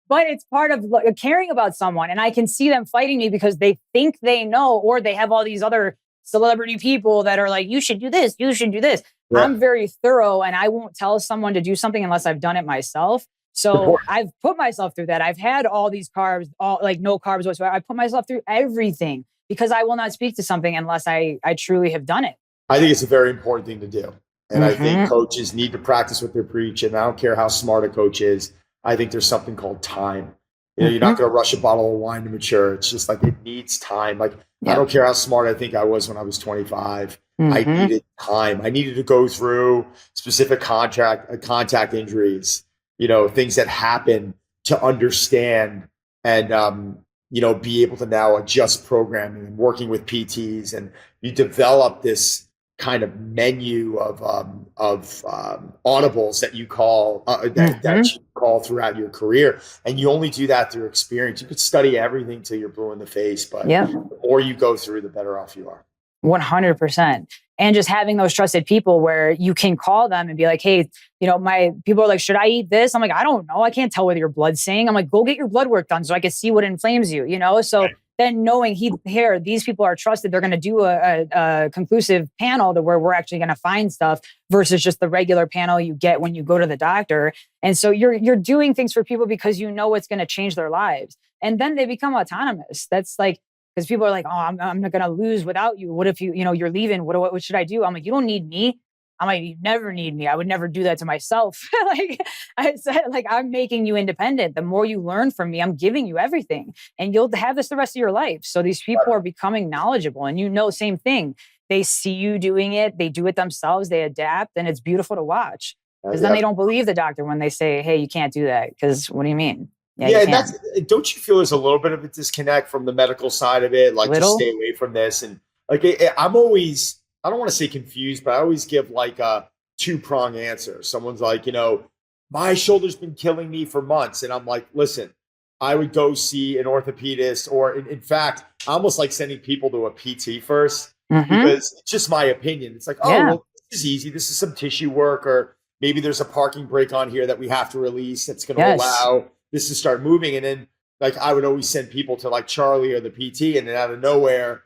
but it's part of caring about someone. And I can see them fighting me because they think they know, or they have all these other celebrity people that are like, you should do this, you should do this. Yeah. I'm very thorough, and I won't tell someone to do something unless I've done it myself. So I've put myself through that. I've had all these carbs, all like no carbs whatsoever. I put myself through everything because I will not speak to something unless I truly have done it. I think it's a very important thing to do. And I think coaches need to practice what they preach. And I don't care how smart a coach is. I think there's something called time. You know, you're not going to rush a bottle of wine to mature. It's just like, it needs time. Like, I don't care how smart I think I was when I was 25. I needed time. I needed to go through specific contact injuries, you know, things that happen to understand and, you know, be able to now adjust programming and working with PTs. And you develop this kind of menu of audibles that you call that you call throughout your career, and you only do that through experience. You could study everything till you're blue in the face, but the more you go through, the better off you are. 100%. And just having those trusted people where you can call them and be like, hey, you know, my people are like, should I eat this? I'm like, I don't know. I can't tell what your blood's saying. I'm like, go get your blood work done so I can see what inflames you, you know? So then knowing these people are trusted, they're going to do a conclusive panel to where we're actually going to find stuff versus just the regular panel you get when you go to the doctor. And so you're doing things for people because you know it's going to change their lives. And then they become autonomous. That's like, because people are like, oh, I'm not going to lose without you. What if you're leaving? What should I do? I'm like, you don't need me. I'm like, you never need me. I would never do that to myself. Like I said, like, I'm making you independent. The more you learn from me, I'm giving you everything, and you'll have this the rest of your life. So these people are becoming knowledgeable, and same thing. They see you doing it. They do it themselves. They adapt, and it's beautiful to watch. Because then they don't believe the doctor when they say, hey, you can't do that. Because what do you mean? Yeah, and don't you feel there's a little bit of a disconnect from the medical side of it? Like, just stay away from this. And like, I'm always, I don't want to say confused, but I always give like a two-prong answer. Someone's like, you know, my shoulder's been killing me for months. And I'm like, listen, I would go see an orthopedist, or in fact, I almost like sending people to a PT first because it's just my opinion. It's like, well, this is easy. This is some tissue work, or maybe there's a parking brake on here that we have to release that's going to allow this to start moving. And then like, I would always send people to like Charlie or the PT, and then out of nowhere,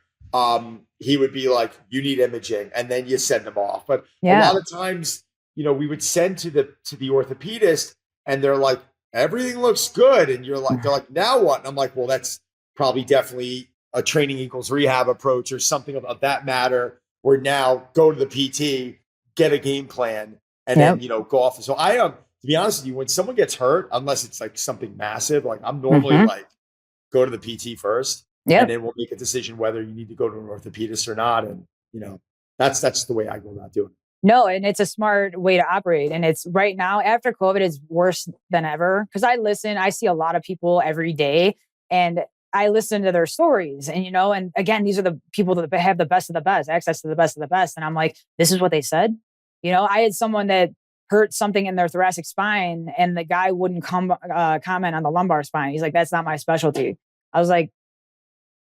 he would be like, you need imaging, and then you send them off. But a lot of times, you know, we would send to the orthopedist, and they're like, everything looks good. And they're like, now what? And I'm like, well, that's probably definitely a training equals rehab approach or something of that matter, where now go to the PT, get a game plan, and then, you know, go off. So to be honest with you, when someone gets hurt, unless it's like something massive, like I'm normally like, go to the PT first, and then we'll make a decision whether you need to go to an orthopedist or not. And, you know, that's the way I go about doing it. No, and it's a smart way to operate. And it's right now after COVID is worse than ever. Cause I see a lot of people every day, and I listen to their stories, and, you know, and again, these are the people that have the best of the best, access to the best of the best. And I'm like, this is what they said. You know, I had someone that hurt something in their thoracic spine, and the guy wouldn't comment on the lumbar spine. He's like, that's not my specialty. I was like,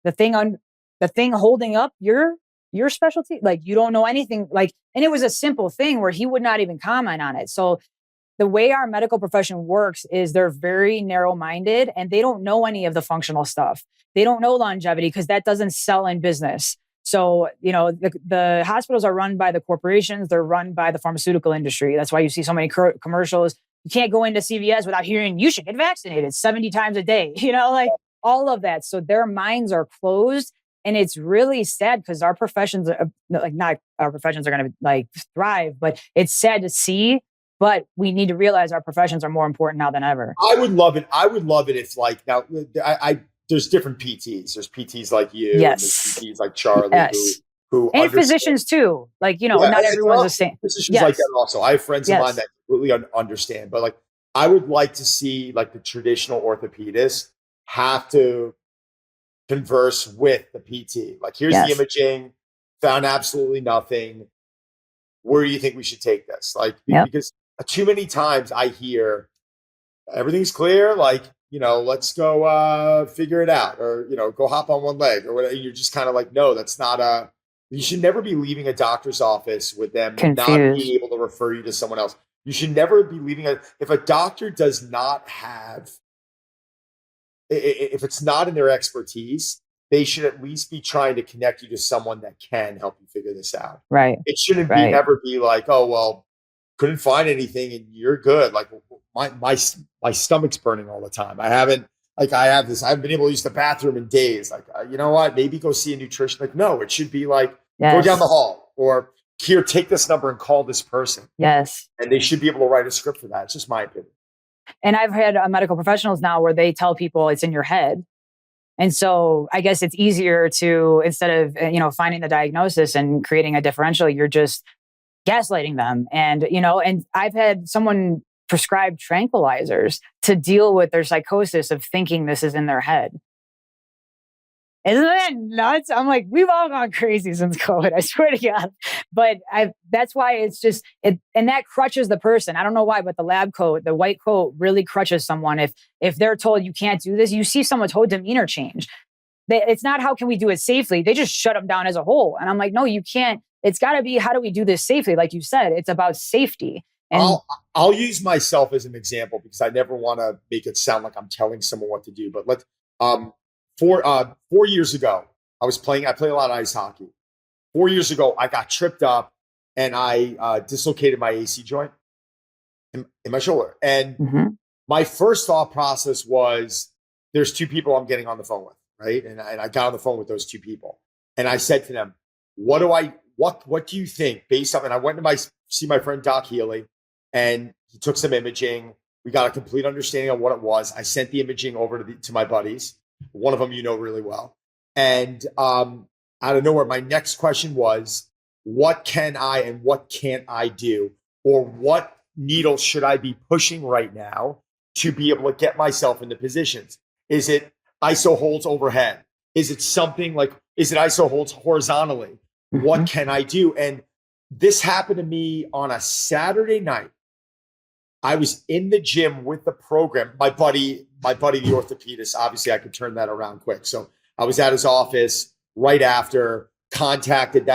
the thing holding up your specialty, like, you don't know anything. Like, and it was a simple thing where he would not even comment on it. So the way our medical profession works is they're very narrow-minded, and they don't know any of the functional stuff. They don't know longevity because that doesn't sell in business. So, you know, the hospitals are run by the corporations. They're run by the pharmaceutical industry. That's why you see so many commercials. You can't go into CVS without hearing, you should get vaccinated 70 times a day, you know, like all of that. So their minds are closed. And it's really sad because our professions are like, not our professions are going to like thrive, but it's sad to see. But we need to realize our professions are more important now than ever. I would love it. I would love it if, like, now there's different PTs. There's PTs like you. Yes. And there's PTs like Charlie. Yes. Who and physicians too. Like, you know, not everyone's the same. Physicians like that also. I have friends of mine that completely understand. But like, I would like to see like the traditional orthopedist have to converse with the PT. Like, here's the imaging, found absolutely nothing. Where do you think we should take this? Like, because too many times I hear everything's clear. Like, let's go figure it out, or, go hop on one leg or whatever. You're just kind of like, no, that's not you should never be leaving a doctor's office with them Confused. Not being able to refer you to someone else. You should never be leaving if a doctor does not have, if it's not in their expertise, they should at least be trying to connect you to someone that can help you figure this out. Right. It shouldn't be never be like, oh, well, couldn't find anything and you're good. Like my stomach's burning all the time. I have been able to use the bathroom in days. Like, you know what? Maybe go see a nutrition. Like, no, it should be like, go down the hall, or here, take this number and call this person. Yes. And they should be able to write a script for that. It's just my opinion. And I've had medical professionals now where they tell people it's in your head. And so I guess it's easier to, instead of, finding the diagnosis and creating a differential, you're just gaslighting them. And, and I've had someone prescribe tranquilizers to deal with their psychosis of thinking this is in their head. Isn't that nuts? I'm like, we've all gone crazy since COVID, I swear to God. But that's why it's just, and that crutches the person. I don't know why, but the lab coat, the white coat really crutches someone. If they're told you can't do this, you see someone's whole demeanor change. It's not how can we do it safely? They just shut them down as a whole. And I'm like, no, you can't. It's got to be, how do we do this safely? Like you said, it's about safety. And I'll use myself as an example because I never want to make it sound like I'm telling someone what to do. But let's, 4 years ago, I play a lot of ice hockey. 4 years ago, I got tripped up and I dislocated my AC joint in my shoulder. And my first thought process was, there's two people I'm getting on the phone with, right? And I got on the phone with those two people. And I said to them, what do you think based on, and I went to see my friend Doc Healy, and he took some imaging. We got a complete understanding of what it was. I sent the imaging over to my buddies. One of them really well. And out of nowhere, my next question was, what can I and what can't I do? Or what needle should I be pushing right now to be able to get myself into positions? Is it iso holds overhead? Is it something like, is it iso holds horizontally? What can I do? And this happened to me on a Saturday night. I was in the gym with the program. My buddy, the orthopedist, obviously I could turn that around quick. So I was at his office right after, contacted.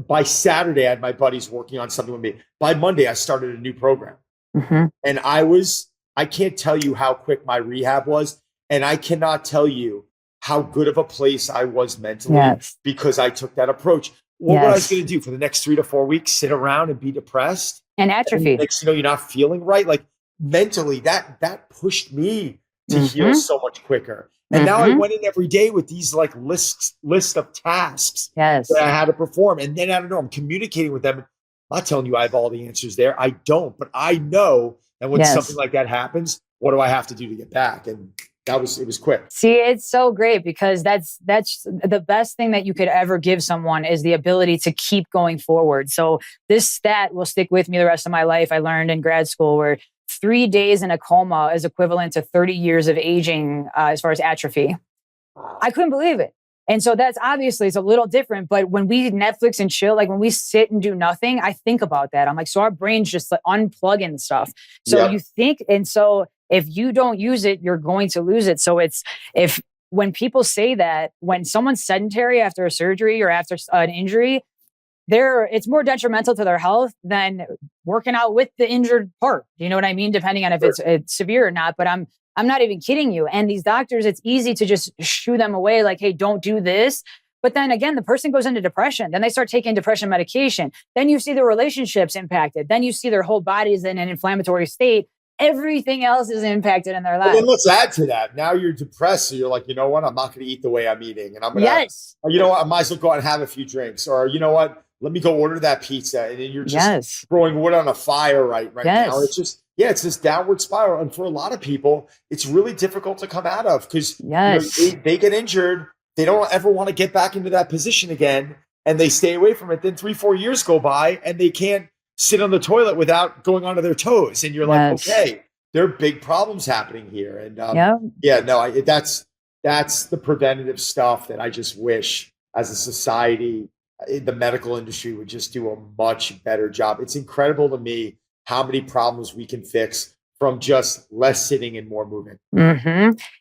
By Saturday, I had my buddies working on something with me. By Monday, I started a new program. And I can't tell you how quick my rehab was. And I cannot tell you how good of a place I was mentally because I took that approach. What I was going to do for the next 3 to 4 weeks, sit around and be depressed and atrophy. And next, you're not feeling right. Like mentally, that pushed me to heal so much quicker. And now I went in every day with these like list of tasks that I had to perform. And then I don't know, I'm communicating with them. I'm not telling you I have all the answers there. I don't, but I know. And when something like that happens, what do I have to do to get back? And it was quick. See, it's so great because that's the best thing that you could ever give someone is the ability to keep going forward. So this stat will stick with me the rest of my life. I learned in grad school where 3 days in a coma is equivalent to 30 years of aging as far as atrophy. I couldn't believe it. And so that's obviously, it's a little different, but when we Netflix and chill, like when we sit and do nothing, I think about that. I'm like, so our brains just like unplugging stuff. So you think, and so if you don't use it, you're going to lose it. So when people say that, when someone's sedentary after a surgery or after an injury, it's more detrimental to their health than working out with the injured part. You know what I mean? Depending on if it's severe or not, but I'm not even kidding you. And these doctors, it's easy to just shoo them away. Like, hey, don't do this. But then again, the person goes into depression. Then they start taking depression medication. Then you see their relationships impacted. Then you see their whole bodies in an inflammatory state. Everything else is impacted in their life. Well, then let's add to that. Now you're depressed. So you're like, you know what? I'm not going to eat the way I'm eating. And I'm going to, you know what? I might as well go out and have a few drinks. Or you know what? Let me go order that pizza. And then you're just throwing wood on a fire right now. It's just, it's this downward spiral. And for a lot of people, it's really difficult to come out of because they get injured. They don't ever want to get back into that position again. And they stay away from it. Then 3-4 years go by and they can't sit on the toilet without going onto their toes. And you're like, okay, there are big problems happening here. And that's the preventative stuff that I just wish as a society, the medical industry would just do a much better job. It's incredible to me how many problems we can fix from just less sitting and more moving.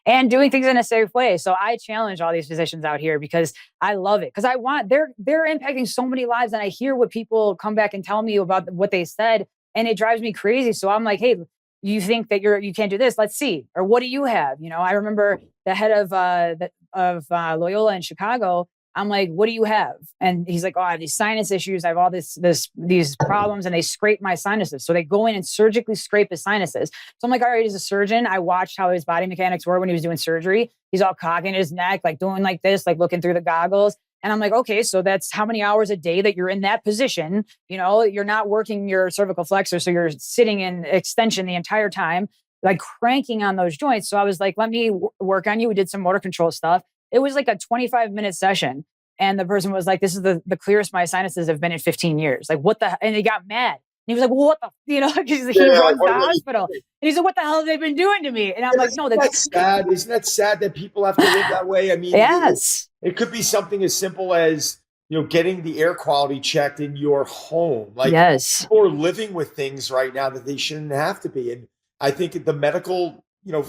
And doing things in a safe way. So I challenge all these physicians out here because I love it. Because I want they're impacting so many lives, and I hear what people come back and tell me about what they said, and it drives me crazy. So I'm like, hey, you think that you can't do this? Let's see. Or what do you have? I remember the head of Loyola in Chicago. I'm like, what do you have? And he's like, oh, I have these sinus issues. I have all these problems, and they scrape my sinuses. So they go in and surgically scrape his sinuses. So I'm like, all right, as a surgeon, I watched how his body mechanics were when he was doing surgery. He's all cocking his neck, like doing like this, like looking through the goggles. And I'm like, okay, so that's how many hours a day that you're in that position. You're not working your cervical flexor. So you're sitting in extension the entire time, like cranking on those joints. So I was like, let me work on you. We did some motor control stuff. It was like a 25-minute session. And the person was like, this is the clearest my sinuses have been in 15 years. Like, what the? And he got mad. And he was like, well, what the? Because he runs the hospital. And he's like, what the hell have they been doing to me? And I'm like, no, that's sad. Isn't that sad that people have to live that way? I mean, yes. It could be something as simple as, getting the air quality checked in your home. Like, yes. People are living with things right now that they shouldn't have to be. And I think the medical,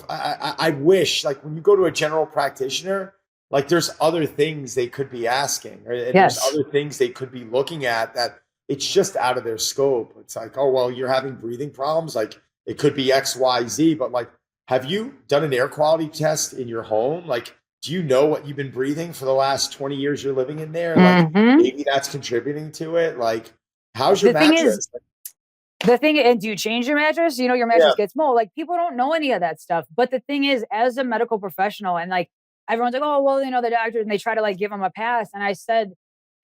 I wish, like, when you go to a general practitioner, like, there's other things they could be asking, right? And there's other things they could be looking at that it's just out of their scope. It's like, oh, well, you're having breathing problems. Like, it could be X, Y, Z, but like, have you done an air quality test in your home? Like, do you know what you've been breathing for the last 20 years you're living in there? Like, maybe that's contributing to it. Like, how's your mattress? The thing, and do you change your mattress? Your mattress gets mold. Like, people don't know any of that stuff. But the thing is, as a medical professional, and like, everyone's like, oh, well, the doctor, and they try to like give them a pass. And I said,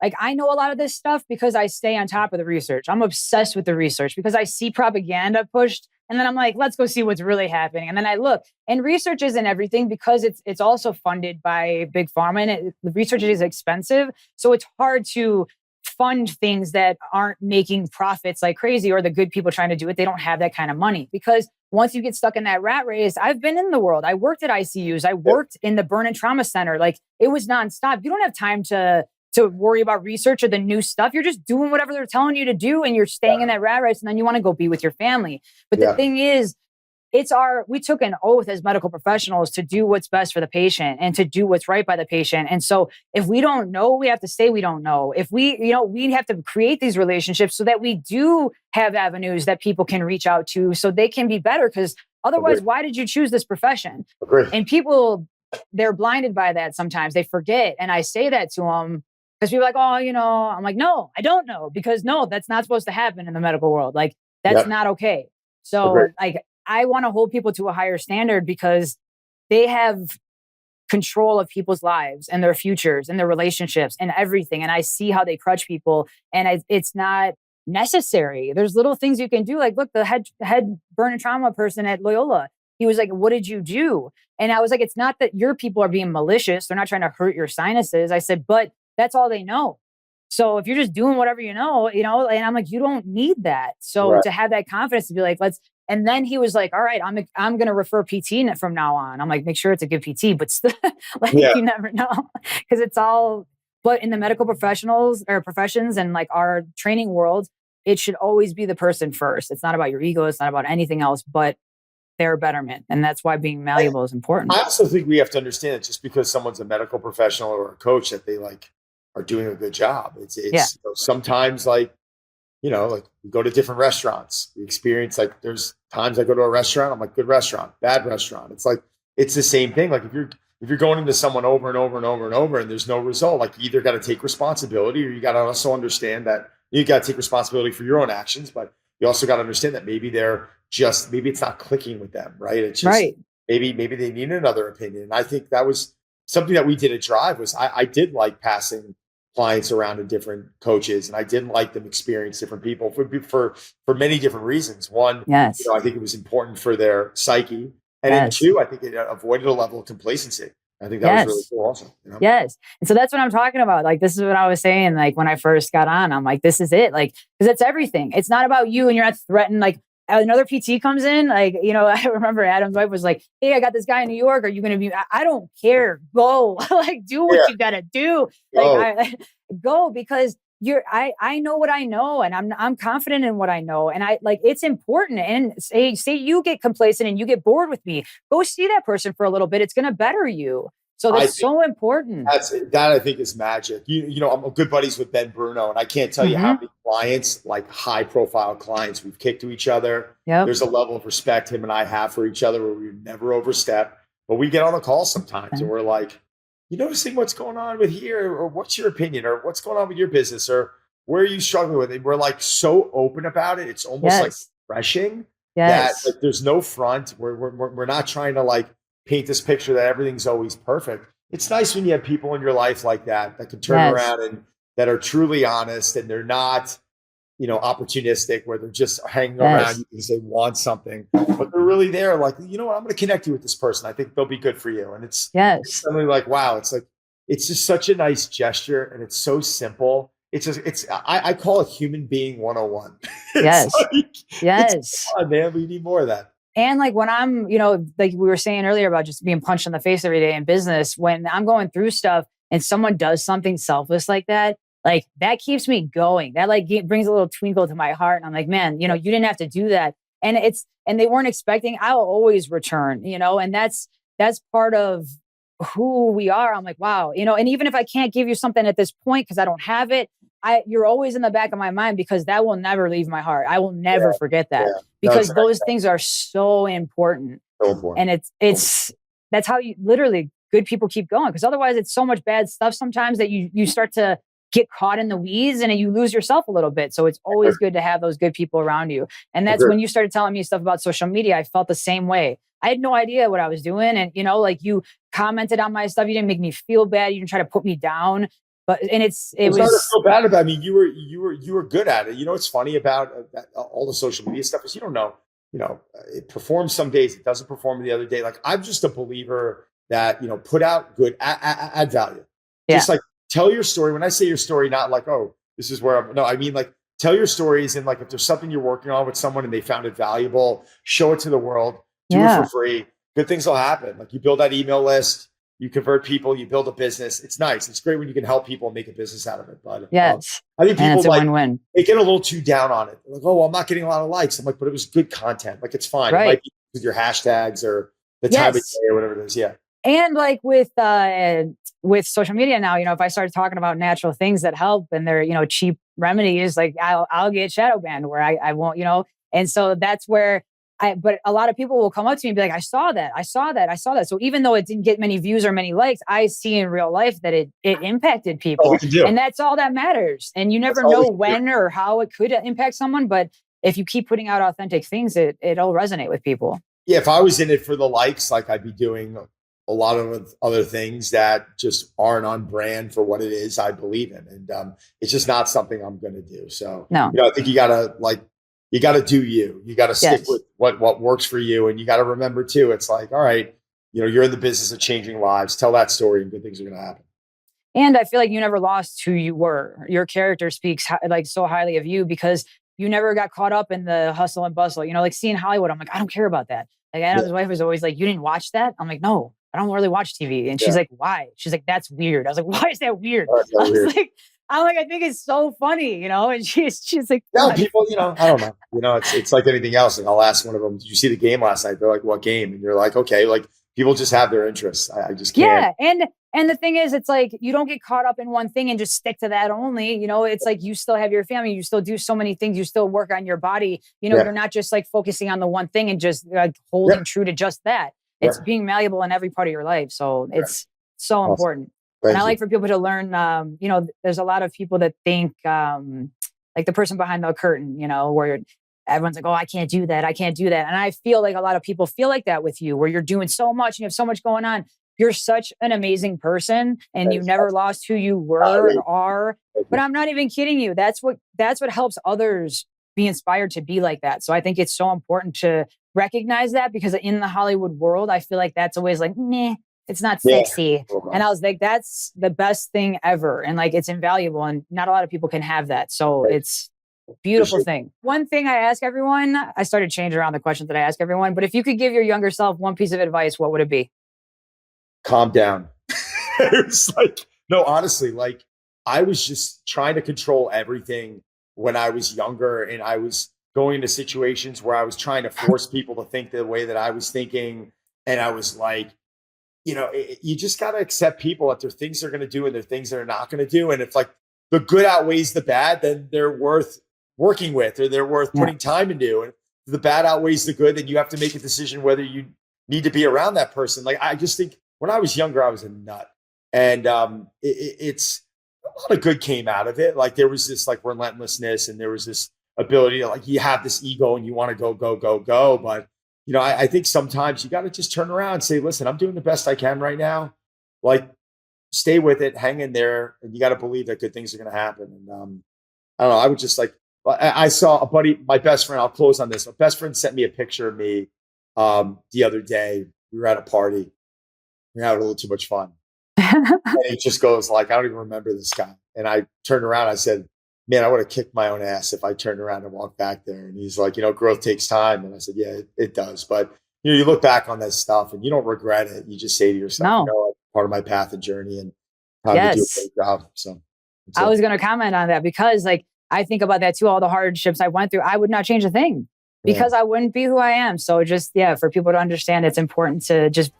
like, I know a lot of this stuff because I stay on top of the research. I'm obsessed with the research because I see propaganda pushed. And then I'm like, let's go see what's really happening. And then I look, and research isn't everything because it's also funded by big pharma, and the research is expensive. So it's hard to fund things that aren't making profits like crazy, or the good people trying to do it. They don't have that kind of money, because once you get stuck in that rat race, I've been in the world. I worked at ICUs. I worked in the burn and trauma center. Like, it was nonstop. You don't have time to worry about research or the new stuff. You're just doing whatever they're telling you to do, and you're staying in that rat race, and then you want to go be with your family. But the thing is, we took an oath as medical professionals to do what's best for the patient and to do what's right by the patient. And so if we don't know, we have to say we don't know. If we have to create these relationships so that we do have avenues that people can reach out to so they can be better. Because otherwise, why did you choose this profession? And people, they're blinded by that sometimes. They forget. And I say that to them because people are like, oh, I'm like, no, I don't know. Because no, that's not supposed to happen in the medical world. Like, that's not okay. So like, I want to hold people to a higher standard because they have control of people's lives and their futures and their relationships and everything. And I see how they crutch people, and it's not necessary. There's little things you can do. Like, look, the head burn and trauma person at Loyola, he was like, what did you do? And I was like, it's not that your people are being malicious. They're not trying to hurt your sinuses. I said, but that's all they know. So if you're just doing whatever and I'm like, you don't need that. So to have that confidence to be like, and then he was like, all right, I'm going to refer PT from now on. I'm like, make sure it's a good PT, but still, you never know, because it's all, but in the medical professionals or professions and like our training world, it should always be the person first. It's not about your ego. It's not about anything else, but their betterment. And that's why being malleable is important. I also think we have to understand that just because someone's a medical professional or a coach, that they are doing a good job. It's sometimes like we go to different restaurants. We experience, like, there's times I go to a restaurant, I'm like, good restaurant, bad restaurant. It's like, it's the same thing. Like, if you're going into someone over and over and over and over and there's no result, like, you either got to take responsibility, or you got to also understand that you got to take responsibility for your own actions, but you also got to understand that maybe maybe it's not clicking with them, right? It's just, maybe they need another opinion. And I think that was something that we did at Drive. Was I did like passing clients around to different coaches, and I didn't like them experience different people for many different reasons. One, I think it was important for their psyche, and then two, I think it avoided a level of complacency. I think that was really cool also. Yes. And so that's what I'm talking about. Like, this is what I was saying, like, when I first got on, I'm like, this is it. Like, because it's everything. It's not about you, and you're not threatened. Like, another PT comes in, like, I remember Adam's wife was like, hey, I got this guy in New York. Are you going to be, I don't care. Go. Like, do what you got to do. Like, go, because I know what I know, and I'm confident in what I know. And I like, it's important. And say you get complacent and you get bored with me, go see that person for a little bit. It's going to better you. So that's so important. That I think is magic. You know, I'm good buddies with Ben Bruno, and I can't tell you how many clients, like high profile clients, we've kicked to each other. Yep. There's a level of respect him and I have for each other where we never overstep. But we get on a call sometimes and we're like, you noticing what's going on with here, or what's your opinion, or what's going on with your business, or where are you struggling with it? We're like so open about it. It's almost like refreshing that like, there's no front. We're not trying to like paint this picture that everything's always perfect. It's nice when you have people in your life like that can turn around and that are truly honest, and they're not, you know, opportunistic where they're just hanging around you because they want something, but they're really there. Like, you know what, I'm going to connect you with this person. I think they'll be good for you. And it's something like, wow, it's like, it's just such a nice gesture, and it's so simple. It's just, I call it human being 101. It's fun, man. We need more of that. And like when I'm, you know, like we were saying earlier about just being punched in the face every day in business, when I'm going through stuff and someone does something selfless like that keeps me going. That like brings a little twinkle to my heart. And I'm like, man, you know, you didn't have to do that. And they weren't expecting, I will always return, you know, and that's part of who we are. I'm like, wow, you know, and even if I can't give you something at this point, because I don't have it, you're always in the back of my mind, because that will never leave my heart. I will never forget that because those things are so important. And that's how you literally, good people keep going. Because otherwise it's so much bad stuff sometimes that you start to get caught in the weeds and you lose yourself a little bit. So it's always good to have those good people around you. And that's when you started telling me stuff about social media. I felt the same way. I had no idea what I was doing. And, you know, like you commented on my stuff. You didn't make me feel bad. You didn't try to put me down. But it was not to feel bad about. I mean, you were good at it. You know what's funny about all the social media stuff is you don't know. You know, it performs some days, it doesn't perform the other day. Like I'm just a believer that, you know, put out good, add value. Just like tell your story. When I say your story, not like, oh, this is where I'm. No, I mean like tell your stories, and like if there's something you're working on with someone and they found it valuable, show it to the world. Do it for free. Good things will happen. Like you build that email list. You convert people, you build a business. It's nice. It's great when you can help people and make a business out of it. But I think people like win-win. They get a little too down on it. They're like, oh, well, I'm not getting a lot of likes. I'm like, but it was good content. Like it's fine. It might be with your hashtags or the time of day or whatever it is. Yeah. And like with social media now, you know, if I start talking about natural things that help and they're, you know, cheap remedies, like I'll get shadow banned where I won't, you know. And so that's where but a lot of people will come up to me and be like, I saw that. So even though it didn't get many views or many likes, I see in real life that it impacted people. And that's all that matters. And you never know when or how it could impact someone. But if you keep putting out authentic things, it'll resonate with people. Yeah, if I was in it for the likes, like I'd be doing a lot of other things that just aren't on brand for what it is I believe in. And it's just not something I'm going to do. So, you know, I think you got to do you. You got to stick with what works for you. And you got to remember too, it's like, all right, you know, you're in the business of changing lives. Tell that story and good things are going to happen. And I feel like you never lost who you were. Your character speaks like so highly of you because you never got caught up in the hustle and bustle. You know, like seeing Hollywood, I'm like, I don't care about that. Like Adam's wife was always like, you didn't watch that? I'm like, no, I don't really watch TV. And she's like, why? She's like, that's weird. I was like, why is that weird? I'm like, I think it's so funny, you know? And she's like, yeah, people, you know, I don't know. You know, it's like anything else. And I'll ask one of them, did you see the game last night? They're like, what game? And you're like, okay, like people just have their interests. I just can't. Yeah. And the thing is, it's like, you don't get caught up in one thing and just stick to that only, you know, it's like, you still have your family, you still do so many things, you still work on your body, you know, you're not just like focusing on the one thing and just like holding true to just that. It's being malleable in every part of your life. So it's so important. And I like for people to learn, you know, there's a lot of people that think like the person behind the curtain, you know, where everyone's like, oh, I can't do that. And I feel like a lot of people feel like that with you, where you're doing so much and you have so much going on. You're such an amazing person and you never lost who you were or are. But I'm not even kidding you. That's what helps others be inspired to be like that. So I think it's so important to recognize that, because in the Hollywood world, I feel like that's always like, meh. It's not sexy. And I was like, that's the best thing ever. And like, it's invaluable. And not a lot of people can have that. So it's a beautiful thing. One thing I ask everyone, I started changing around the questions that I ask everyone, but if you could give your younger self one piece of advice, what would it be? Calm down. It's like, no, honestly, like I was just trying to control everything when I was younger, and I was going into situations where I was trying to force people to think the way that I was thinking. And I was like, you just got to accept people that there are things they're going to do and there are things they're not going to do. And if like the good outweighs the bad, then they're worth working with, or they're worth putting time into. And if the bad outweighs the good, then you have to make a decision whether you need to be around that person. Like, I just think when I was younger, I was a nut. And it's a lot of good came out of it. Like there was this like relentlessness, and there was this ability to like, you have this ego and you want to go, go, go, go. But I think sometimes you got to just turn around and say, listen, I'm doing the best I can right now. Like, stay with it, hang in there, and you got to believe that good things are going to happen. And I don't know. I would just like, I saw a buddy, my best friend. I'll close on this. My best friend sent me a picture of me the other day. We were at a party. We were having a little too much fun. And he just goes like, I don't even remember this guy. And I turned around. I said, man, I would have kicked my own ass if I turned around and walked back there. And he's like, growth takes time. And I said, yeah, it does. But you look back on that stuff and you don't regret it. You just say to yourself, part of my path and journey, and how to do a great job. So I was going to comment on that because like, I think about that too. All the hardships I went through, I would not change a thing because I wouldn't be who I am. So just, for people to understand, it's important to just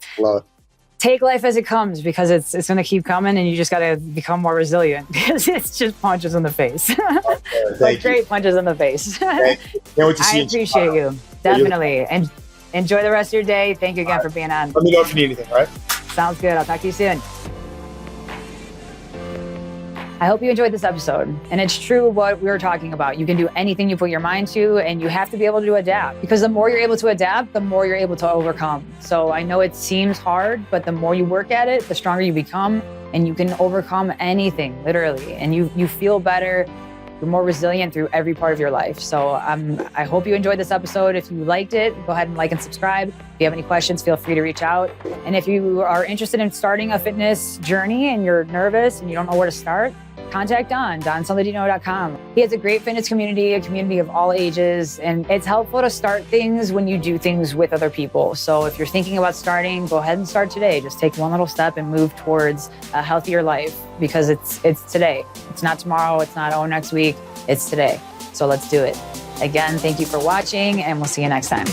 take life as it comes, because it's going to keep coming, and you just got to become more resilient because it's just punches in the face. Like great punches in the face. I appreciate you. Definitely. And enjoy the rest of your day. Thank you again for being on. Let me know if you need anything, all right? Sounds good. I'll talk to you soon. I hope you enjoyed this episode. And it's true what we were talking about. You can do anything you put your mind to, and you have to be able to adapt, because the more you're able to adapt, the more you're able to overcome. So I know it seems hard, but the more you work at it, the stronger you become, and you can overcome anything, literally. And you feel better. You're more resilient through every part of your life. So I hope you enjoyed this episode. If you liked it, go ahead and like and subscribe. If you have any questions, feel free to reach out. And if you are interested in starting a fitness journey and you're nervous and you don't know where to start, contact Don, donsaladino.com. He has a great fitness community, a community of all ages, and it's helpful to start things when you do things with other people. So if you're thinking about starting, go ahead and start today. Just take one little step and move towards a healthier life, because it's today. It's not tomorrow. It's not, next week. It's today. So let's do it. Again, thank you for watching, and we'll see you next time.